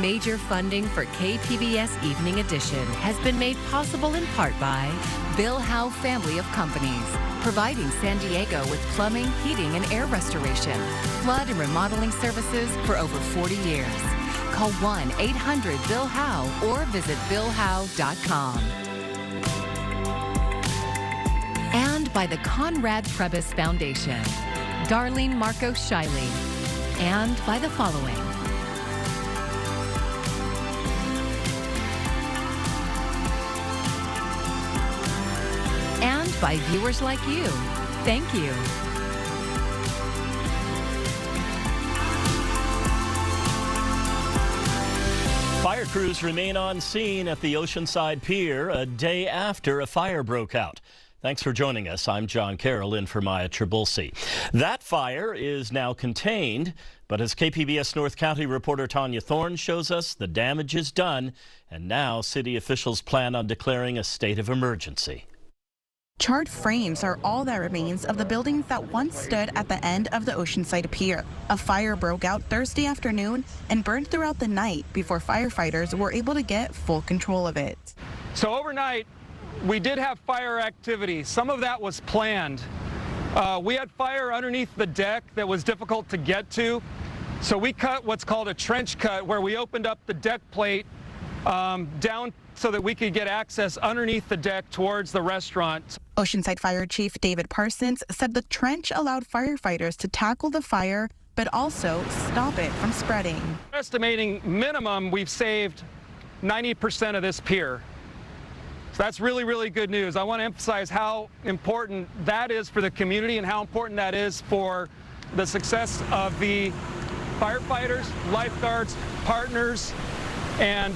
Major funding for KPBS Evening Edition has been made possible in part by Bill Howe Family of Companies, providing San Diego with plumbing, heating, and air restoration, flood and remodeling services for over 40 years. Call 1-800-BILL-HOWE or visit BillHowe.com. And by the Conrad Trebas Foundation, Darlene Marco Shiley, and by the following. And by viewers like you. Thank you. Fire crews remain on scene at the Oceanside Pier a day after a fire broke out. Thanks for joining us. I'm John Carroll in for Maya Trabulsi. That fire is now contained, but as KPBS North County reporter Tanya Thorne shows us, the damage is done, and now city officials plan on declaring a state of emergency. Charred frames are all that remains of the buildings that once stood at the end of the Oceanside Pier. A fire broke out Thursday afternoon and burned throughout the night before firefighters were able to get full control of it. So overnight, we did have fire activity. Some of that was planned. We had fire underneath the deck that was difficult to get to. So we cut what's called a trench cut, where we opened up the deck plate down so that we could get access underneath the deck towards the restaurant. Oceanside Fire Chief David Parsons said the trench allowed firefighters to tackle the fire, but also stop it from spreading. Estimating minimum, we've saved 90% of this pier. So that's really, really good news. I want to emphasize how important that is for the community and how important that is for the success of the firefighters, lifeguards, partners, and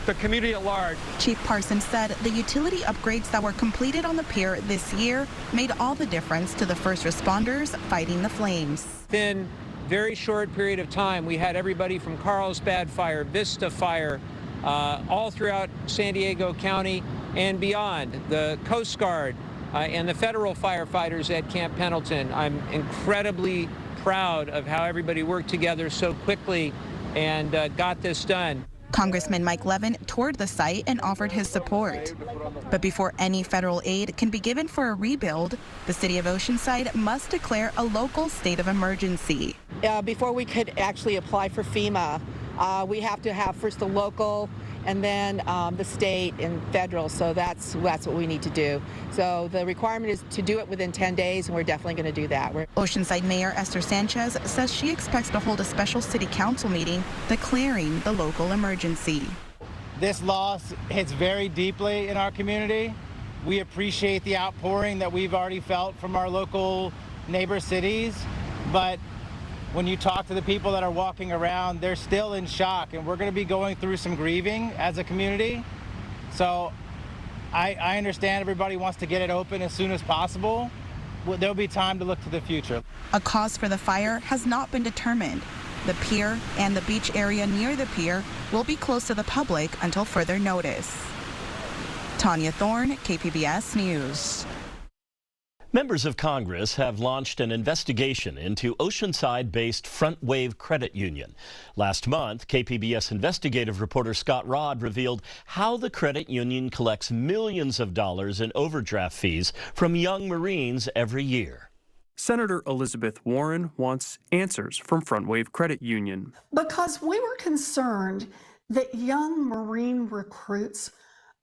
the community at large. Chief Parsons said the utility upgrades that were completed on the pier this year made all the difference to the first responders fighting the flames. Within a very short period of time, we had everybody from Carlsbad Fire, Vista Fire, all throughout San Diego County and beyond, the Coast Guard and the federal firefighters at Camp Pendleton. I'm incredibly proud of how everybody worked together so quickly and got this done. Congressman Mike Levin toured the site and offered his support. But before any federal aid can be given for a rebuild, the city of Oceanside must declare a local state of emergency. Before we could actually apply for FEMA, we have to have first the local and then the state and federal, so that's what we need to do. So the requirement is to do it within 10 days, and we're definitely going to do that. Oceanside Mayor Esther Sanchez says she expects to hold a special city council meeting declaring the local emergency. This loss hits very deeply in our community. We appreciate the outpouring that we've already felt from our local neighbor cities, but when you talk to the people that are walking around, they're still in shock, and we're going to be going through some grieving as a community. So I understand everybody wants to get it open as soon as possible. There'll be time to look to the future. A cause for the fire has not been determined. The pier and the beach area near the pier will be closed to the public until further notice. Tanya Thorne, KPBS News. Members of Congress have launched an investigation into Oceanside-based Front Wave Credit Union. Last month, KPBS investigative reporter Scott Rodd revealed how the credit union collects millions of dollars in overdraft fees from young Marines every year. Senator Elizabeth Warren wants answers from Front Wave Credit Union. Because we were concerned that young Marine recruits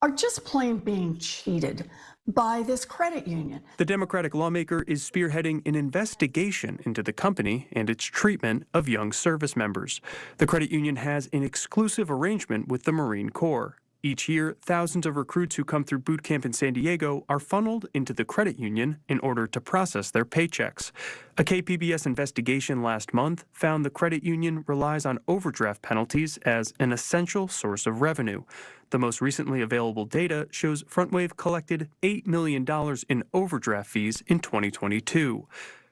are just plain being cheated by this credit union. The Democratic lawmaker is spearheading an investigation into the company and its treatment of young service members. The credit union has an exclusive arrangement with the Marine Corps. Each year, thousands of recruits who come through boot camp in San Diego are funneled into the credit union in order to process their paychecks. A KPBS investigation last month found the credit union relies on overdraft penalties as an essential source of revenue. The most recently available data shows FrontWave collected $8 million in overdraft fees in 2022.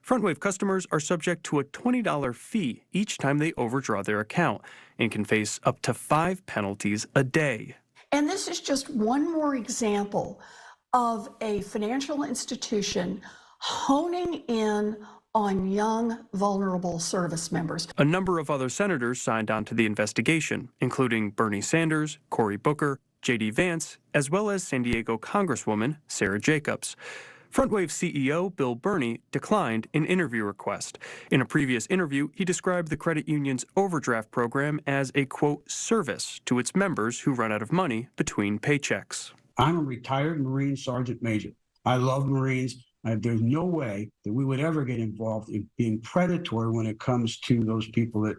FrontWave customers are subject to a $20 fee each time they overdraw their account and can face up to 5 penalties a day. And this is just one more example of a financial institution honing in on young, vulnerable service members. A number of other senators signed on to the investigation, including Bernie Sanders, Cory Booker, J.D. Vance, as well as San Diego Congresswoman Sarah Jacobs. FrontWave CEO Bill Burney declined an interview request. In a previous interview, he described the credit union's overdraft program as a, quote, service to its members who run out of money between paychecks. I'm a retired Marine Sergeant Major. I love Marines. There's no way that we would ever get involved in being predatory when it comes to those people that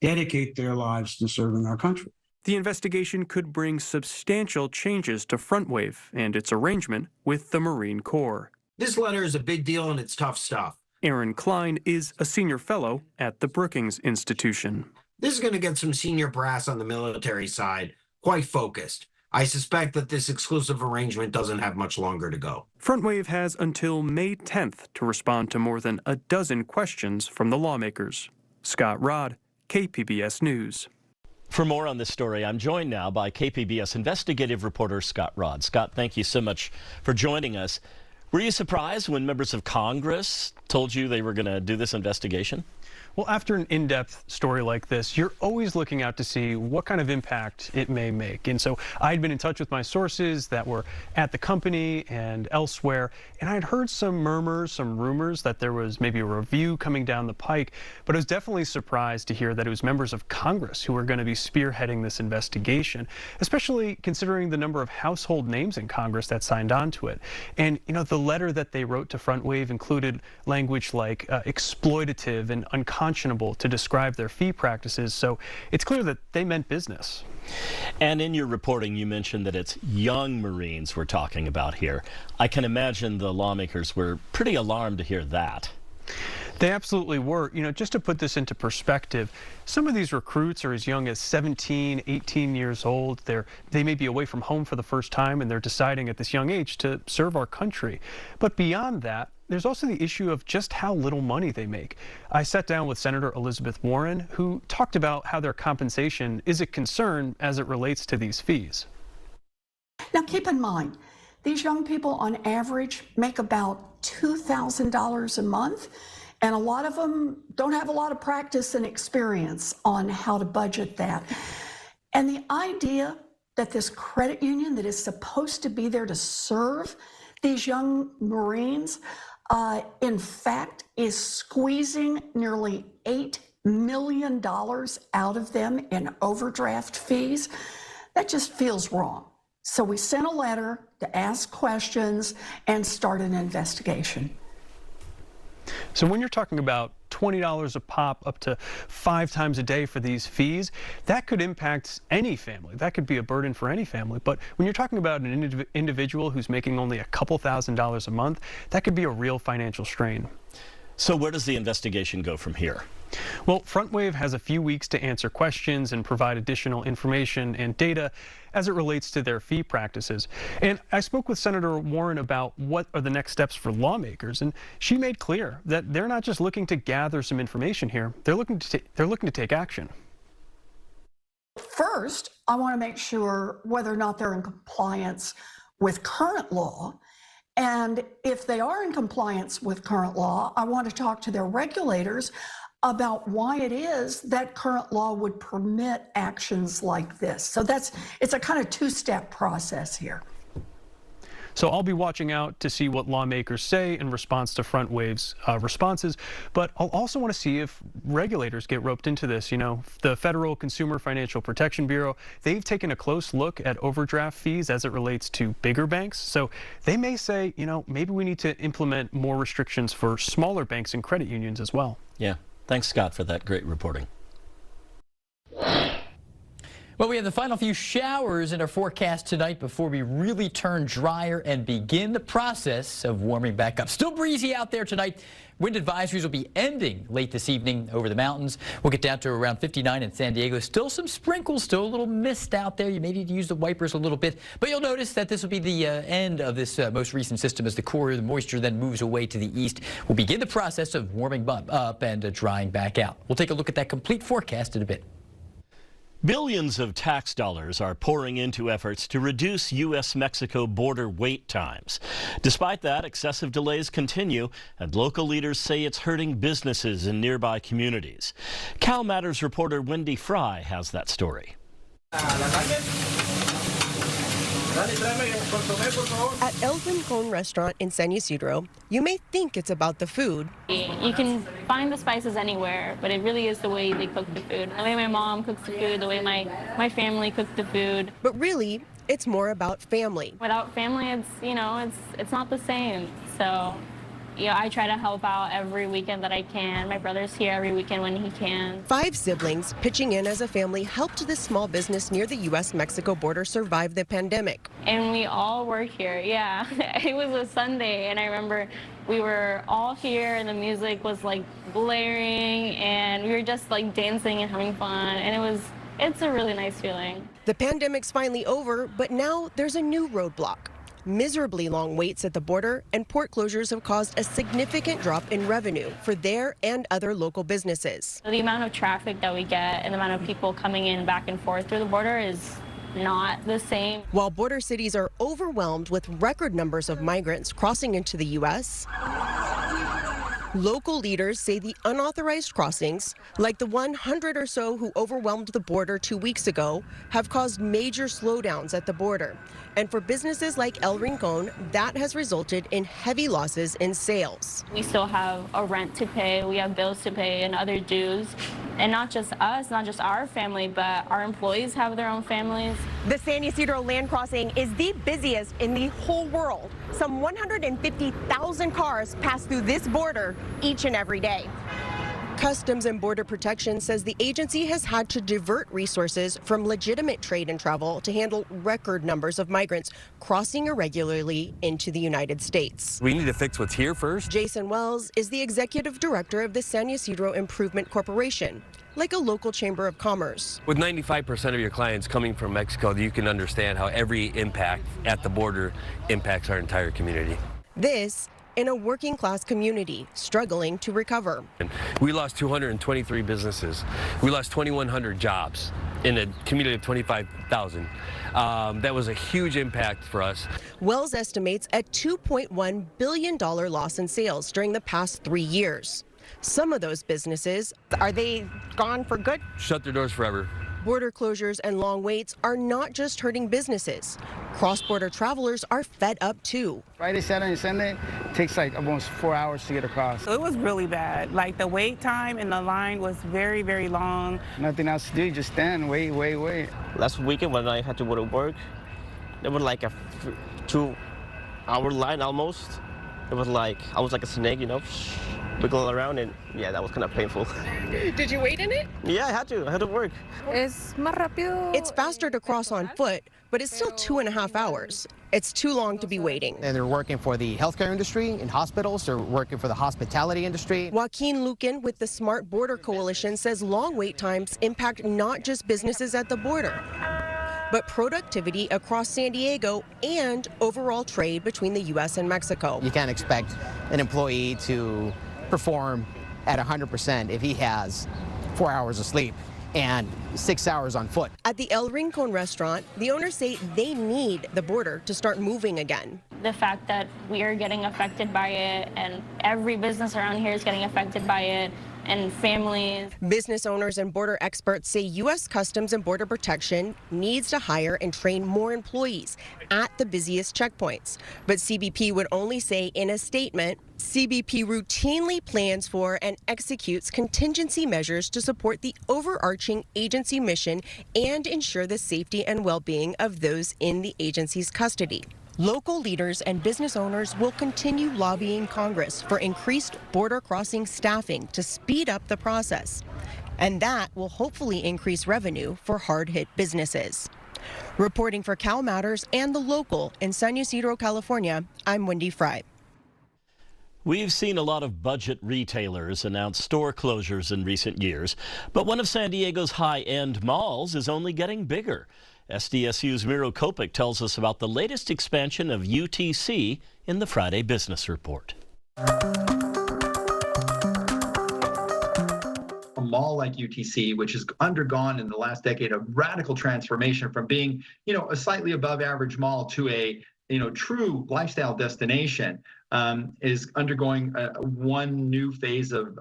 dedicate their lives to serving our country. The investigation could bring substantial changes to FrontWave and its arrangement with the Marine Corps. This letter is a big deal and it's tough stuff. Aaron Klein is a senior fellow at the Brookings Institution. This is going to get some senior brass on the military side quite focused. I suspect that this exclusive arrangement doesn't have much longer to go. FrontWave has until May 10th to respond to more than a dozen questions from the lawmakers. Scott Rodd, KPBS News. For more on this story, I'm joined now by KPBS investigative reporter Scott Rodd. Scott, thank you so much for joining us. Were you surprised when members of Congress told you they were going to do this investigation? Well, after an in-depth story like this, you're always looking out to see what kind of impact it may make. And so I'd been in touch with my sources that were at the company and elsewhere, and I'd heard some murmurs, some rumors that there was maybe a review coming down the pike, but I was definitely surprised to hear that it was members of Congress who were going to be spearheading this investigation, especially considering the number of household names in Congress that signed on to it. And, you know, the letter that they wrote to FrontWave included language like exploitative and unconscionable to describe their fee practices, so it's clear that they meant business. And in your reporting, you mentioned that it's young Marines we're talking about here. I can imagine the lawmakers were pretty alarmed to hear that. They absolutely were. You know, just to put this into perspective, some of these recruits are as young as 17, 18 years old. They may be away from home for the first time, and they're deciding at this young age to serve our country. But beyond that, there's also the issue of just how little money they make. I sat down with Senator Elizabeth Warren, who talked about how their compensation is a concern as it relates to these fees. Now, keep in mind, these young people on average make about $2,000 a month, and a lot of them don't have a lot of practice and experience on how to budget that. And the idea that this credit union that is supposed to be there to serve these young Marines, in fact, is squeezing nearly $8 million out of them in overdraft fees, that just feels wrong. So we sent a letter to ask questions and start an investigation. So when you're talking about $20 a pop up to 5 times a day for these fees, that could impact any family. That could be a burden for any family. But when you're talking about an individual who's making only a couple $1,000s a month, that could be a real financial strain. So where does the investigation go from here? Well, FrontWave has a few weeks to answer questions and provide additional information and data as it relates to their fee practices. And I spoke with Senator Warren about what are the next steps for lawmakers, and she made clear that they're not just looking to gather some information here, they're looking to take action. First, I want to make sure whether or not they're in compliance with current law. And if they are in compliance with current law, I want to talk to their regulators about why it is that current law would permit actions like this. So it's a kind of two-step process here. So I'll be watching out to see what lawmakers say in response to FrontWave's responses, but I'll also want to see if regulators get roped into this. You know, the Federal Consumer Financial Protection Bureau, they've taken a close look at overdraft fees as it relates to bigger banks. So they may say, you know, maybe we need to implement more restrictions for smaller banks and credit unions as well. Yeah. Thanks, Scott, for that great reporting. Well, we have the final few showers in our forecast tonight before we really turn drier and begin the process of warming back up. Still breezy out there tonight. Wind advisories will be ending late this evening over the mountains. We'll get down to around 59 in San Diego. Still some sprinkles, still a little mist out there. You may need to use the wipers a little bit, but you'll notice that this will be the end of this most recent system as the core of the moisture then moves away to the east. We'll begin the process of warming up and drying back out. We'll take a look at that complete forecast in a bit. Billions of tax dollars are pouring into efforts to reduce U.S.-Mexico border wait times. Despite that, excessive delays continue, and local leaders say it's hurting businesses in nearby communities. Cal Matters reporter Wendy Fry has that story. At El Rincon restaurant in San Ysidro, you may think it's about the food. You can find the spices anywhere, but it really is the way they cook the food. The way my mom cooks the food, the way my family cooks the food. But really, it's more about family. Without family, it's not the same. So, I try to help out every weekend that I can. My brother's here every weekend when he can. 5 siblings pitching in as a family helped this small business near the U.S.-Mexico border survive the pandemic. And we all work here, yeah. It was a Sunday, and I remember we were all here, and the music was like blaring, and we were just like dancing and having fun, and it's a really nice feeling. The pandemic's finally over, but now there's a new roadblock. Miserably long waits at the border and port closures have caused a significant drop in revenue for their and other local businesses. The amount of traffic that we get and the amount of people coming in back and forth through the border is not the same. While border cities are overwhelmed with record numbers of migrants crossing into the U.S., local leaders say the unauthorized crossings, like the 100 or so who overwhelmed the border 2 weeks ago, have caused major slowdowns at the border. And for businesses like El Rincon, that has resulted in heavy losses in sales. We still have a rent to pay, we have bills to pay and other dues. And not just us, not just our family, but our employees have their own families. The San Ysidro land crossing is the busiest in the whole world. Some 150,000 cars pass through this border each and every day. Customs and Border Protection says the agency has had to divert resources from legitimate trade and travel to handle record numbers of migrants crossing irregularly into the United States. We need to fix what's here first. Jason Wells is the executive director of the San Ysidro Improvement Corporation, like a local chamber of commerce. With 95% of your clients coming from Mexico, you can understand how every impact at the border impacts our entire community. This in a working class community struggling to recover. We lost 223 businesses. We lost 2,100 jobs in a community of 25,000. That was a huge impact for us. Wells estimates a $2.1 billion loss in sales during the past 3 years. Some of those businesses, are they gone for good? Shut their doors forever. Border closures and long waits are not just hurting businesses. Cross-border travelers are fed up too. Friday, Saturday, and Sunday takes like almost 4 hours to get across. It was really bad. Like the wait time in the line was very, very long. Nothing else to do, you just stand, wait. Last weekend when I had to go to work, it was like a 2-hour line almost. It was like, I was like a snake, wiggling around, and yeah, that was kind of painful. Did you wait in it? Yeah, I had to work. It's faster to cross on foot, but it's still 2.5 hours. It's too long to be waiting. And they're working for the healthcare industry in hospitals. They're working for the hospitality industry. Joaquin Lucan with the Smart Border Coalition says long wait times impact not just businesses at the border, but productivity across San Diego and overall trade between the U.S. and Mexico. You can't expect an employee to perform at 100% if he has 4 hours of sleep and 6 hours on foot. At the El Rincon restaurant, the owners say they need the border to start moving again. The fact that we are getting affected by it, and every business around here is getting affected by it, and families. Business owners and border experts say U.S. Customs and Border Protection needs to hire and train more employees at the busiest checkpoints. But CBP would only say in a statement, CBP routinely plans for and executes contingency measures to support the overarching agency mission and ensure the safety and well-being of those in the agency's custody. Local leaders and business owners will continue lobbying Congress for increased border crossing staffing to speed up the process. And that will hopefully increase revenue for hard-hit businesses. Reporting for Cal Matters and The Local in San Ysidro, California, I'm Wendy Fry. We've seen a lot of budget retailers announce store closures in recent years, but one of San Diego's high-end malls is only getting bigger. SDSU's Miro Kopik tells us about the latest expansion of UTC in the Friday Business Report. a mall like UTC, which has undergone in the last decade a radical transformation from being, a slightly above average mall to a, true lifestyle destination, is undergoing one new phase of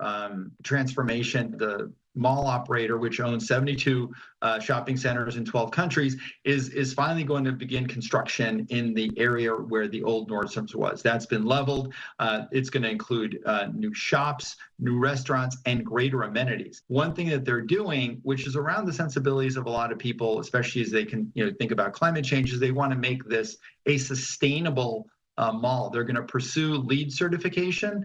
transformation. The mall operator, which owns 72 shopping centers in 12 countries, is finally going to begin construction in the area where the old Nordstrom's was. That's been leveled. It's going to include new shops, new restaurants, and greater amenities. One thing that they're doing, which is around the sensibilities of a lot of people, especially as they can think about climate change, is they want to make this a sustainable mall. They're going to pursue LEED certification,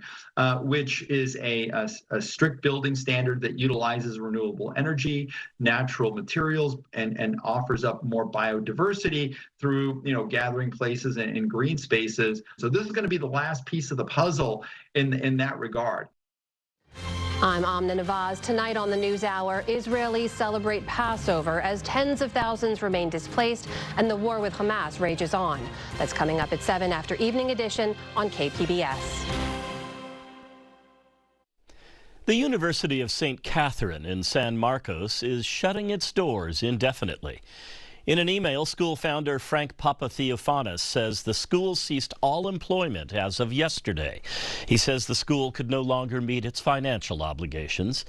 which is a strict building standard that utilizes renewable energy, natural materials, and offers up more biodiversity through gathering places and green spaces. So this is going to be the last piece of the puzzle in that regard. I'm Amna Nawaz. Tonight on the NewsHour, Israelis celebrate Passover as tens of thousands remain displaced and the war with Hamas rages on. That's coming up at 7 after Evening Edition on KPBS. The University of St. Catherine in San Marcos is shutting its doors indefinitely. In an email, school founder Frank Papatheophanis says the school ceased all employment as of yesterday. He says the school could no longer meet its financial obligations.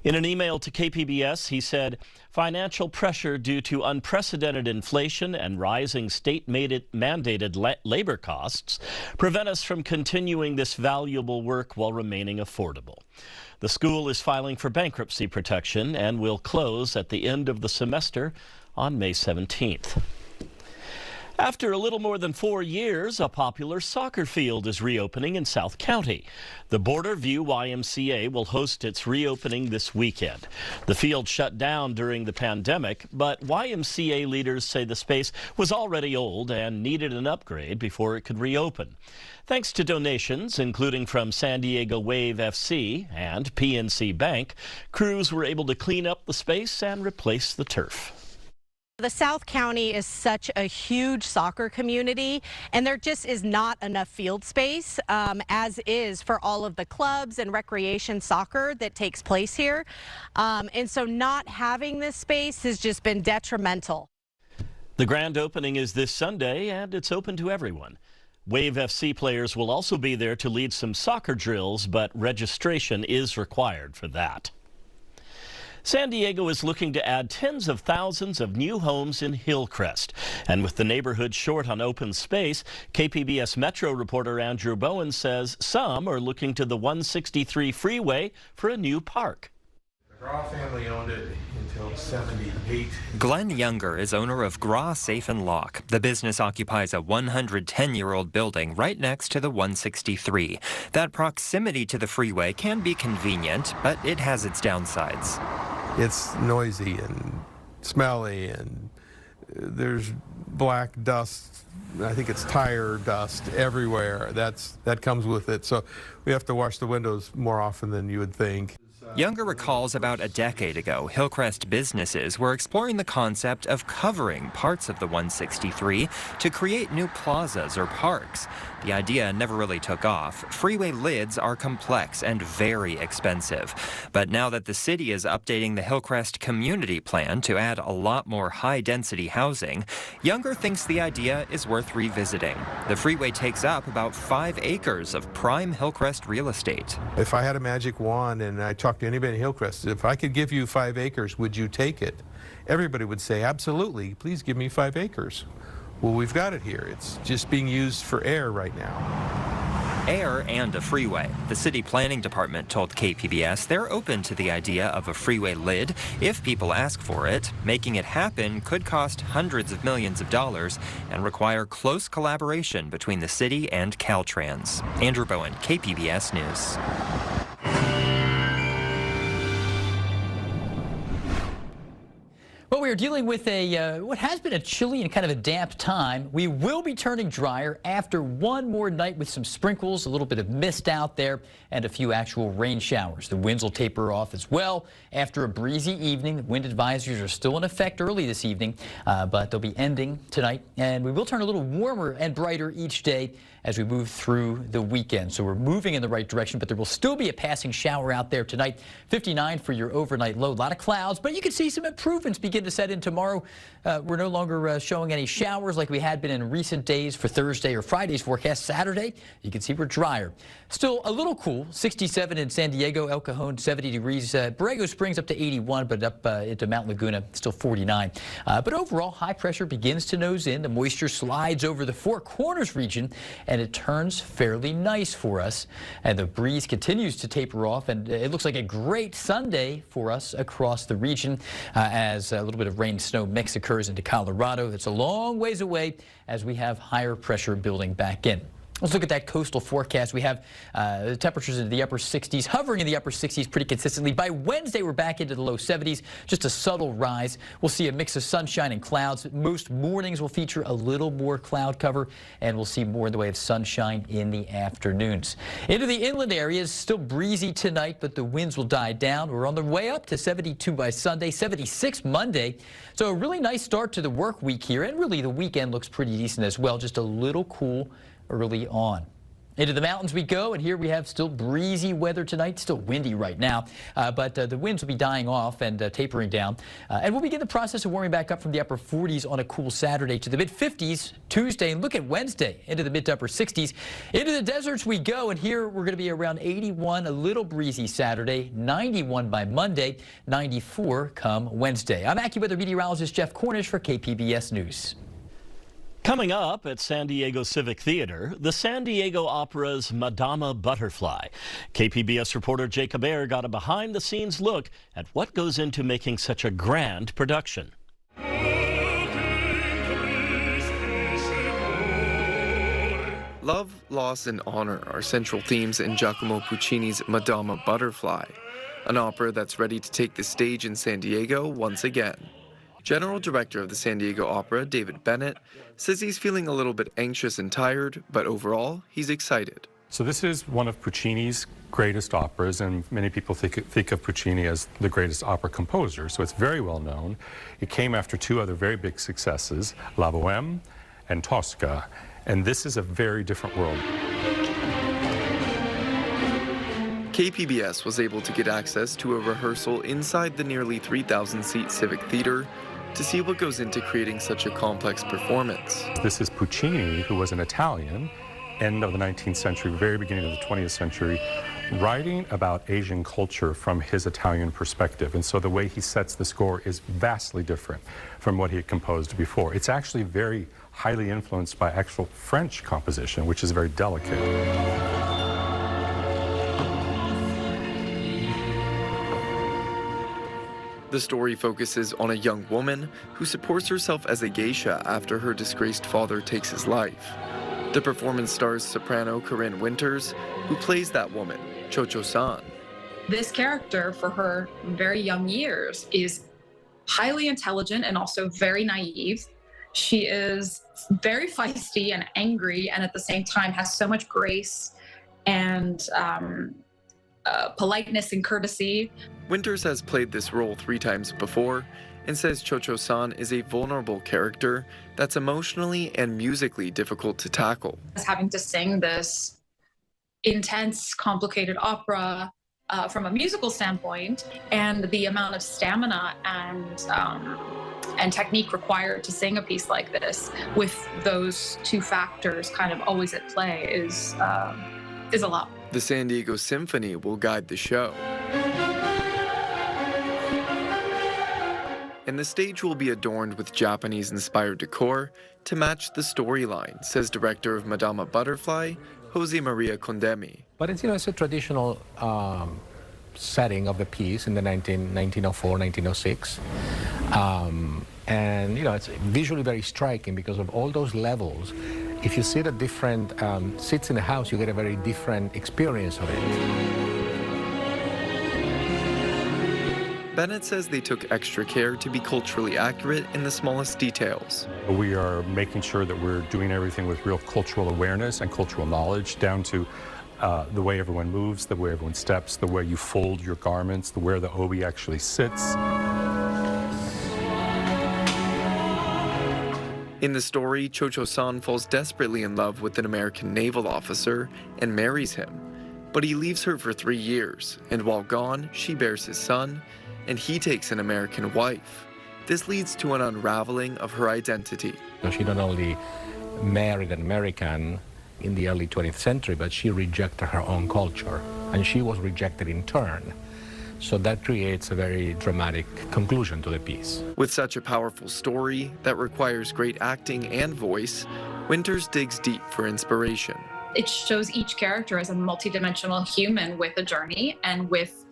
In an email to KPBS, he said, financial pressure due to unprecedented inflation and rising state-mandated labor costs prevent us from continuing this valuable work while remaining affordable. The school is filing for bankruptcy protection and will close at the end of the semester on May 17th. After a little more than 4 years, a popular soccer field is reopening in South County. The Border View YMCA will host its reopening this weekend. The field shut down during the pandemic, but YMCA leaders say the space was already old and needed an upgrade before it could reopen. Thanks to donations, including from San Diego Wave FC and PNC Bank, crews were able to clean up the space and replace the turf. The South County is such a huge soccer community, and there just is not enough field space, as is for all of the clubs and recreation soccer that takes place here. And so not having this space has just been detrimental. The grand opening is this Sunday, and it's open to everyone. Wave FC players will also be there to lead some soccer drills, but registration is required for that. San Diego is looking to add tens of thousands of new homes in Hillcrest. And with the neighborhood short on open space, KPBS Metro reporter Andrew Bowen says some are looking to the 163 freeway for a new park. The Graw family owned it until '78. Glenn Younger is owner of Graw Safe and Lock. The business occupies a 110-year-old building right next to the 163. That proximity to the freeway can be convenient, but it has its downsides. It's noisy and smelly, and there's black dust. I think it's tire dust everywhere. That comes with it. So we have to wash the windows more often than you would think. Younger recalls about a decade ago, Hillcrest businesses were exploring the concept of covering parts of the 163 to create new plazas or parks. The idea never really took off. Freeway lids are complex and very expensive. But now that the city is updating the Hillcrest community plan to add a lot more high-density housing, Younger thinks the idea is worth revisiting. The freeway takes up about 5 acres of prime Hillcrest real estate. If I had a magic wand and I talked to anybody in Hillcrest, if I could give you 5 acres, would you take it? Everybody would say, absolutely, please give me 5 acres. Well, we've got it here. It's just being used for air right now. Air and a freeway. The city planning department told KPBS they're open to the idea of a freeway lid if people ask for it. Making it happen could cost hundreds of millions of dollars and require close collaboration between the city and Caltrans. Andrew Bowen, KPBS News. Well, we are dealing with what has been a chilly and kind of a damp time. We will be turning drier after one more night with some sprinkles, a little bit of mist out there, and a few actual rain showers. The winds will taper off as well after a breezy evening. The wind advisories are still in effect early this evening, but they'll be ending tonight. And we will turn a little warmer and brighter each day as we move through the weekend. So we're moving in the right direction, but there will still be a passing shower out there tonight. 59 for your overnight low. A lot of clouds, but you can see some improvements begin to set in tomorrow. We're no longer showing any showers like we had been in recent days for Thursday or Friday's forecast. Saturday, you can see we're drier. Still a little cool. 67 in San Diego, El Cajon 70 degrees. Borrego Springs up to 81, but up into Mount Laguna still 49. But overall, high pressure begins to nose in. The moisture slides over the Four Corners region, and it turns fairly nice for us. And the breeze continues to taper off, and it looks like a great Sunday for us across the region as a little bit of rain snow mix occurs into Colorado. It's a long ways away as we have higher pressure building back in. Let's look at that coastal forecast. We have the temperatures into the upper 60s, hovering in the upper 60s pretty consistently. By Wednesday, we're back into the low 70s, just a subtle rise. We'll see a mix of sunshine and clouds. Most mornings will feature a little more cloud cover, and we'll see more in the way of sunshine in the afternoons. Into the inland areas, still breezy tonight, but the winds will die down. We're on the way up to 72 by Sunday, 76 Monday. So a really nice start to the work week here, and really the weekend looks pretty decent as well, just a little cool early on. Into the mountains we go, and here we have still breezy weather tonight, still windy right now, but the winds will be dying off and tapering down. And we'll begin the process of warming back up from the upper 40s on a cool Saturday to the mid-50s Tuesday, and look at Wednesday into the mid to upper 60s. Into the deserts we go, and here we're going to be around 81, a little breezy Saturday, 91 by Monday, 94 come Wednesday. I'm AccuWeather meteorologist Jeff Cornish for KPBS News. Coming up at San Diego Civic Theater, the San Diego Opera's Madama Butterfly. KPBS reporter Jacob Ayer got a behind-the-scenes look at what goes into making such a grand production. Love, loss, and honor are central themes in Giacomo Puccini's Madama Butterfly, an opera that's ready to take the stage in San Diego once again. General Director of the San Diego Opera, David Bennett, says he's feeling a little bit anxious and tired, but overall, he's excited. So this is one of Puccini's greatest operas, and many people think of Puccini as the greatest opera composer, so it's very well known. It came after two other very big successes, La Bohème and Tosca, and this is a very different world. KPBS was able to get access to a rehearsal inside the nearly 3,000-seat Civic Theater to see what goes into creating such a complex performance. This is Puccini, who was an Italian, end of the 19th century, very beginning of the 20th century, writing about Asian culture from his Italian perspective. And so the way he sets the score is vastly different from what he had composed before. It's actually very highly influenced by actual French composition, which is very delicate. The story focuses on a young woman who supports herself as a geisha after her disgraced father takes his life. The performance stars soprano Corinne Winters, who plays that woman, Cho-Cho-san. This character, for her very young years, is highly intelligent and also very naive. She is very feisty and angry, and at the same time has so much grace and politeness and courtesy. Winters has played this role 3 times before and says Cho-Cho-san is a vulnerable character that's emotionally and musically difficult to tackle. Having to sing this intense, complicated opera from a musical standpoint, and the amount of stamina and technique required to sing a piece like this with those 2 factors kind of always at play is a lot. The San Diego Symphony will guide the show. And the stage will be adorned with Japanese-inspired decor to match the storyline, says director of Madama Butterfly, Jose Maria Condemi. But it's a traditional setting of the piece in the 1904, 1906. And it's visually very striking because of all those levels. If you sit at different seats in the house, you get a very different experience of it. Bennett says they took extra care to be culturally accurate in the smallest details. We are making sure that we're doing everything with real cultural awareness and cultural knowledge, down to the way everyone moves, the way everyone steps, the way you fold your garments, where the obi actually sits. In the story, Cho-Cho-san falls desperately in love with an American naval officer and marries him. But he leaves her for 3 years, and while gone, she bears his son, and he takes an American wife. This leads to an unraveling of her identity. She not only married an American in the early 20th century, but she rejected her own culture, and she was rejected in turn. So that creates a very dramatic conclusion to the piece. With such a powerful story that requires great acting and voice, Winters digs deep for inspiration. It shows each character as a multidimensional human with a journey and with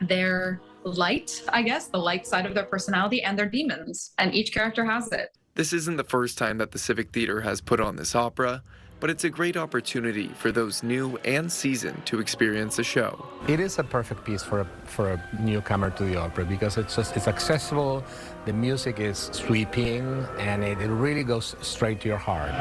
their light, I guess, the light side of their personality and their demons, and each character has it. This isn't the first time that the Civic Theater has put on this opera, but it's a great opportunity for those new and seasoned to experience the show. It is a perfect piece for a newcomer to the opera because it's accessible, the music is sweeping, and it really goes straight to your heart.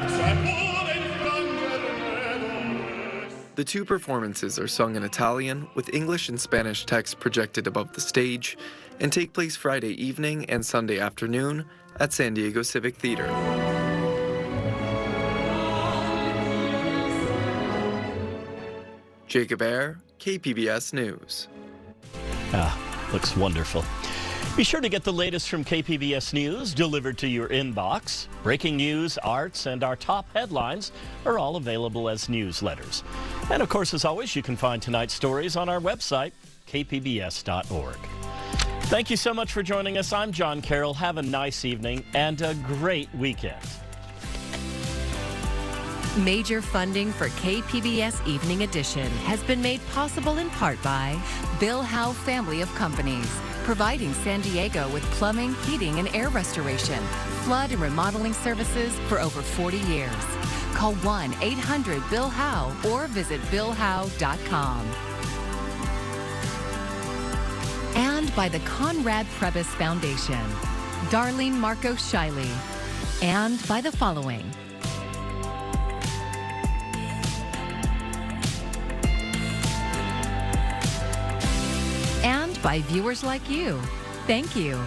The two performances are sung in Italian with English and Spanish text projected above the stage and take place Friday evening and Sunday afternoon at San Diego Civic Theater. Jacob Ayer, KPBS News. Looks wonderful. Be sure to get the latest from KPBS News delivered to your inbox. Breaking news, arts, and our top headlines are all available as newsletters. And of course, as always, you can find tonight's stories on our website, kpbs.org. Thank you so much for joining us. I'm John Carroll. Have a nice evening and a great weekend. Major funding for KPBS Evening Edition has been made possible in part by Bill Howe Family of Companies, providing San Diego with plumbing, heating, and air restoration, flood and remodeling services for over 40 years. Call 1-800-BILL-HOWE or visit billhowe.com. And by the Conrad Prebys Foundation, Darlene Marco Shiley, and by the following. And by viewers like you. Thank you.